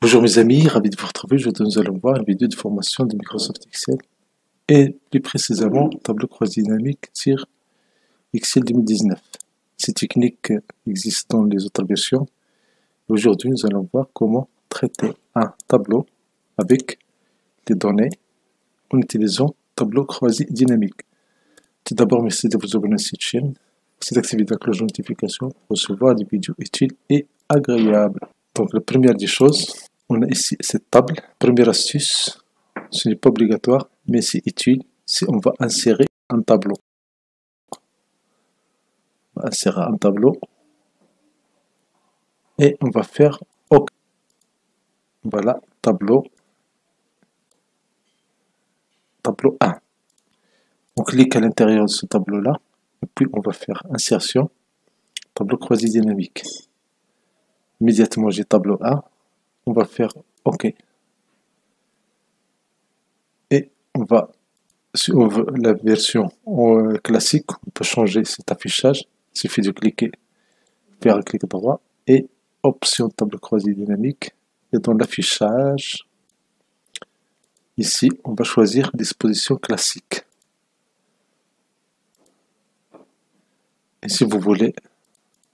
Bonjour mes amis, ravi de vous retrouver. Aujourd'hui nous allons voir une vidéo de formation de Microsoft Excel et plus précisément tableau croisé dynamique sur Excel 2019. Ces techniques existent dans les autres versions. Aujourd'hui nous allons voir comment traiter un tableau avec des données en utilisant tableau croisé dynamique. Tout d'abord merci de vous abonner à cette chaîne, merci d'activer la cloche de notification pour recevoir des vidéos utiles et agréables. Donc la première des choses, on a ici cette table. Première astuce, ce n'est pas obligatoire, mais c'est utile si on va insérer un tableau. On va insérer un tableau et on va faire OK. Voilà, tableau 1. On clique à l'intérieur de ce tableau-là, et puis on va faire insertion, tableau croisé dynamique. Immédiatement j'ai tableau 1, on va faire OK. Et on va, si on veut la version classique, on peut changer cet affichage. Il suffit de cliquer, faire un clic droit et option tableau croisé dynamique. Et dans l'affichage, ici, on va choisir disposition classique. Et si vous voulez,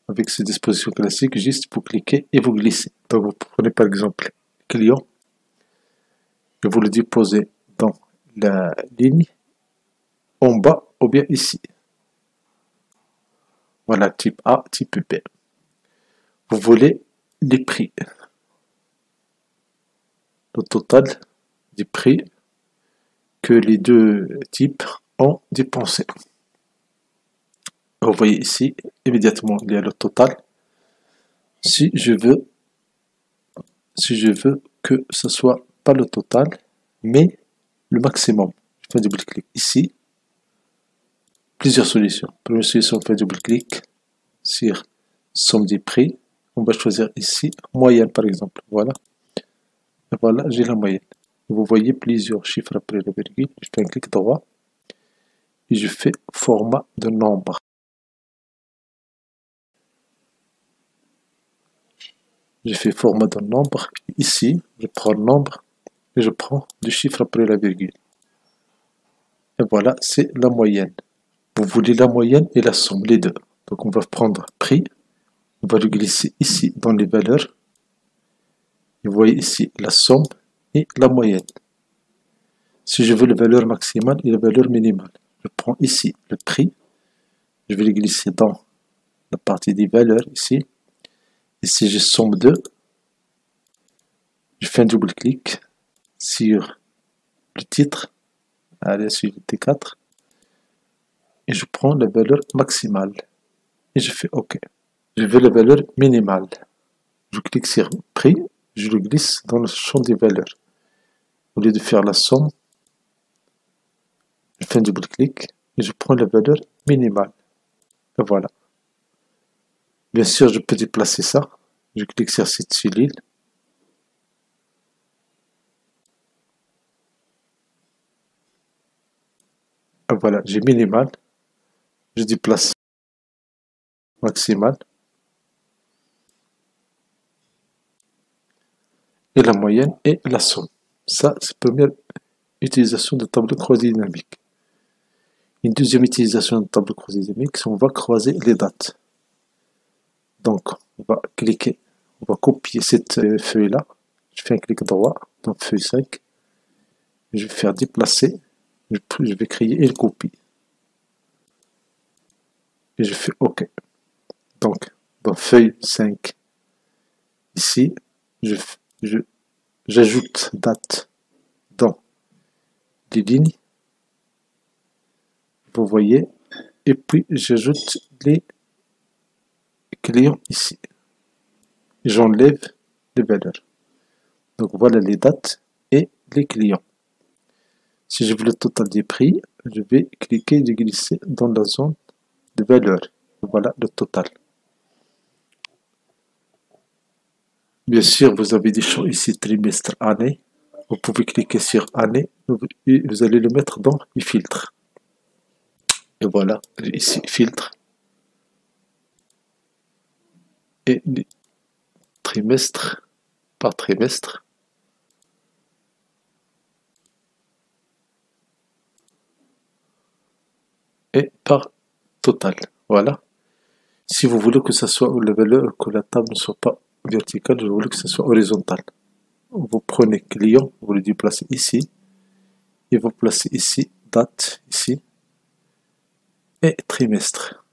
avec ces dispositions classiques, juste vous cliquez et vous glissez. Donc vous prenez par exemple client et vous le déposez dans la ligne en bas ou bien ici. Voilà, type A, type B. Vous voulez les prix. Le total des prix que les deux types ont dépensé. Vous voyez ici, immédiatement, il y a le total. Si je veux que ce soit pas le total, mais le maximum, je fais un double-clic ici. Plusieurs solutions. Première solution, on fait un double-clic sur somme des prix. On va choisir ici, moyenne par exemple. Voilà. Et voilà, j'ai la moyenne. Vous voyez plusieurs chiffres après la virgule. Je fais un clic droit et je fais format de nombre. Je fais format de nombre. Ici, je prends le nombre et je prends le chiffre après la virgule. Et voilà, c'est la moyenne. Vous voulez la moyenne et la somme, les deux. Donc on va prendre prix. On va le glisser ici dans les valeurs. Et vous voyez ici la somme et la moyenne. Si je veux la valeur maximale et la valeur minimale, je prends ici le prix. Je vais le glisser dans la partie des valeurs ici. Et si je somme 2, je fais un double-clic sur le titre, allez, sur le T4, et je prends la valeur maximale. Et je fais OK. Je veux la valeur minimale. Je clique sur prix, je le glisse dans le champ des valeurs. Au lieu de faire la somme, je fais un double-clic et je prends la valeur minimale. Et voilà. Bien sûr, je peux déplacer ça. Je clique sur cette cellule. Et voilà, j'ai minimal. Je déplace maximal. Et la moyenne et la somme. Ça, c'est la première utilisation de tableau croisé dynamique. Une deuxième utilisation de tableau croisé dynamique, c'est on va croiser les dates. Donc, on va cliquer, on va copier cette feuille-là. Je fais un clic droit dans feuille 5. Je vais faire déplacer. Je vais créer une copie. Et je fais OK. Donc, dans feuille 5, ici, j'ajoute date dans les lignes. Vous voyez. Et puis, j'ajoute les clients ici. J'enlève les valeurs. Donc, voilà les dates et les clients. Si je veux le total des prix, je vais cliquer et glisser dans la zone de valeurs. Voilà le total. Bien sûr, vous avez des champs ici, trimestre, année. Vous pouvez cliquer sur année et vous allez le mettre dans les filtres. Et voilà, ici, filtre. Et les trimestres. par trimestre et par total. Voilà. Si vous voulez que ça soit le valeur, que la table ne soit pas verticale, je voulais que ça soit horizontal. Vous prenez client, vous le déplacez ici, et vous placez ici date, ici, et trimestre.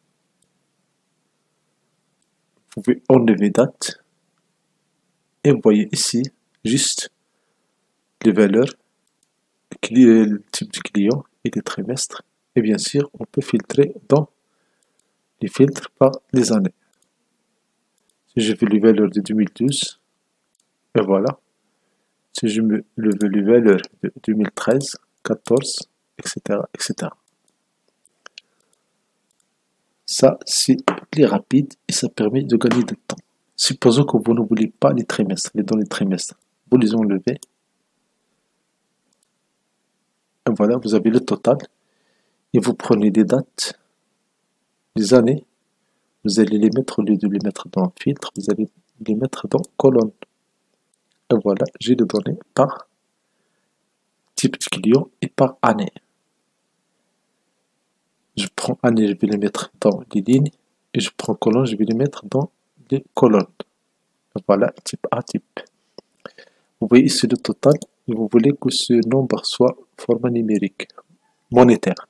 Vous pouvez enlever date, et vous voyez ici juste les valeurs, le type de client et les trimestres. Et bien sûr, on peut filtrer dans les filtres par les années. Si je veux les valeurs de 2012, et voilà. Si je veux les valeurs de 2013, 14, etc., etc. Ça, c'est plus rapide et ça permet de gagner du temps. Supposons que vous n'oubliez pas les trimestres, les données trimestres. Vous les enlevez. Et voilà, vous avez le total. Et vous prenez les dates, les années. Vous allez les mettre, au lieu de les mettre dans filtre, vous allez les mettre dans colonne. Et voilà, j'ai les données par type de client et par année. Je prends année, je vais les mettre dans les lignes. Et je prends colonne, je vais les mettre dans les colonnes. Et voilà, type A, type B. Vous voyez ici le total. Et vous voulez que ce nombre soit format numérique, monétaire.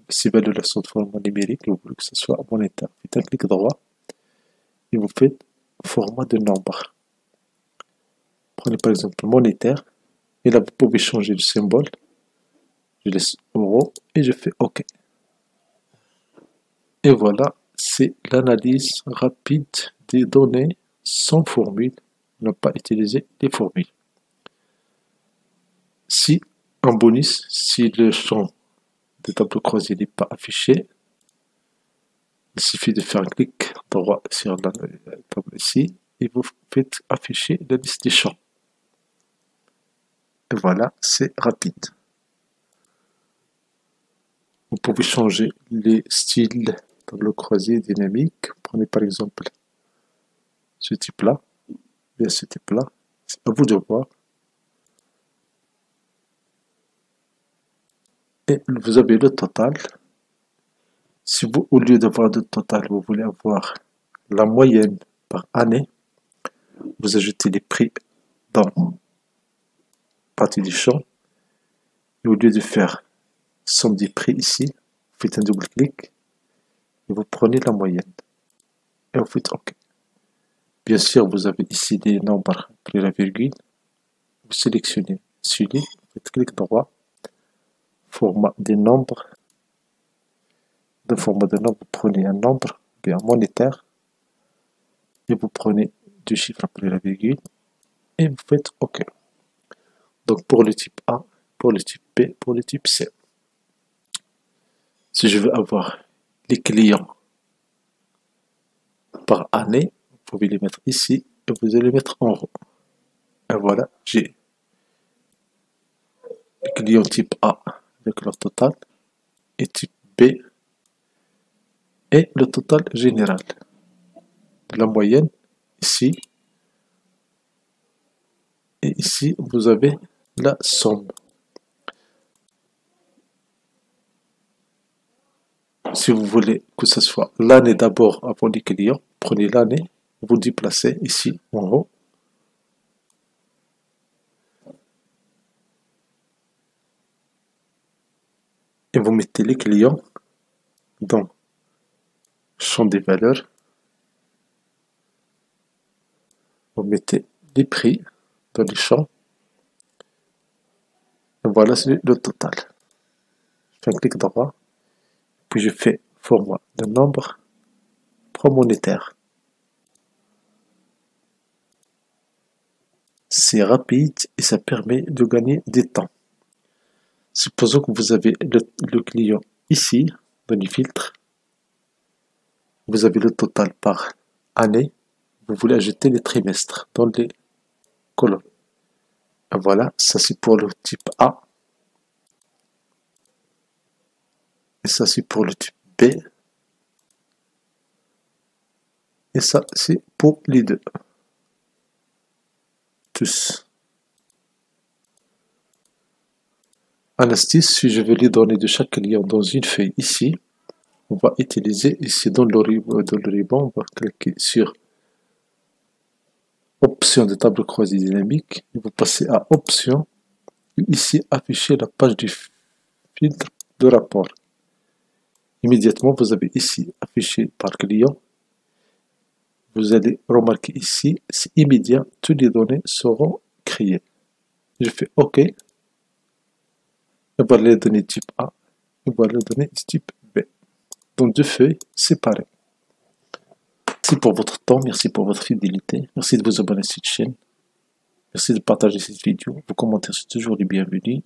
Si valeur la sont de format numérique, vous voulez que ce soit monétaire. Faites un clic droit et vous faites format de nombre. Prenez par exemple monétaire. Et là, vous pouvez changer le symbole. Je laisse euro et je fais OK. Et voilà, c'est l'analyse rapide des données sans formule. Ne pas utiliser les formules. Si, en bonus, si le champ de tableau croisé n'est pas affiché, il suffit de faire un clic droit sur la table ici et vous faites afficher la liste des champs. Et voilà, c'est rapide. Vous pouvez changer les styles tableau croisé dynamique. Prenez par exemple ce type-là, bien ce type-là. C'est à vous de voir. Et vous avez le total. Si vous, au lieu d'avoir le total, vous voulez avoir la moyenne par année, vous ajoutez les prix dans la partie du champ. Et au lieu de faire somme des prix ici, vous faites un double clic et vous prenez la moyenne. Et vous faites OK. Bien sûr, vous avez ici des nombres après la virgule. Vous sélectionnez celui, vous faites clic droit, format des nombres. Dans le format de nombre, vous prenez un nombre, bien monétaire, et vous prenez deux chiffres après la virgule, et vous faites OK. Donc pour le type A, pour le type B, pour le type C. Si je veux avoir les clients par année, vous pouvez les mettre ici, et vous allez les mettre en haut. Et voilà, j'ai les clients type A avec leur total, et type B, et le total général. La moyenne, ici, et ici, vous avez la somme. Si vous voulez que ce soit l'année d'abord avant les clients, prenez l'année, vous déplacez ici en haut. Et vous mettez les clients dans le champ des valeurs. Vous mettez les prix dans les champs. Et voilà, c'est le total. Je fais un clic droit. Puis je fais format de nombre monétaire. C'est rapide et ça permet de gagner du temps. Supposons que vous avez le client ici, dans les filtres. Vous avez le total par année. Vous voulez ajouter les trimestres dans les colonnes. Et voilà, ça c'est pour le type A. Et ça c'est pour le type B. Et ça c'est pour les deux. tous. Un astuce, si je veux les données de chaque client dans une feuille ici, on va utiliser ici dans le ruban, on va cliquer sur Option de table croisée dynamique, et vous passez à Option, et ici afficher la page du filtre de rapport. Immédiatement, vous avez ici affiché par client. Vous allez remarquer ici, c'est immédiat, toutes les données seront créées. Je fais OK. Et voilà les données type A, et voilà les données type B. Dans deux feuilles séparées. Merci pour votre temps, merci pour votre fidélité, merci de vous abonner à cette chaîne, merci de partager cette vidéo, vos commentaires sont toujours les bienvenus.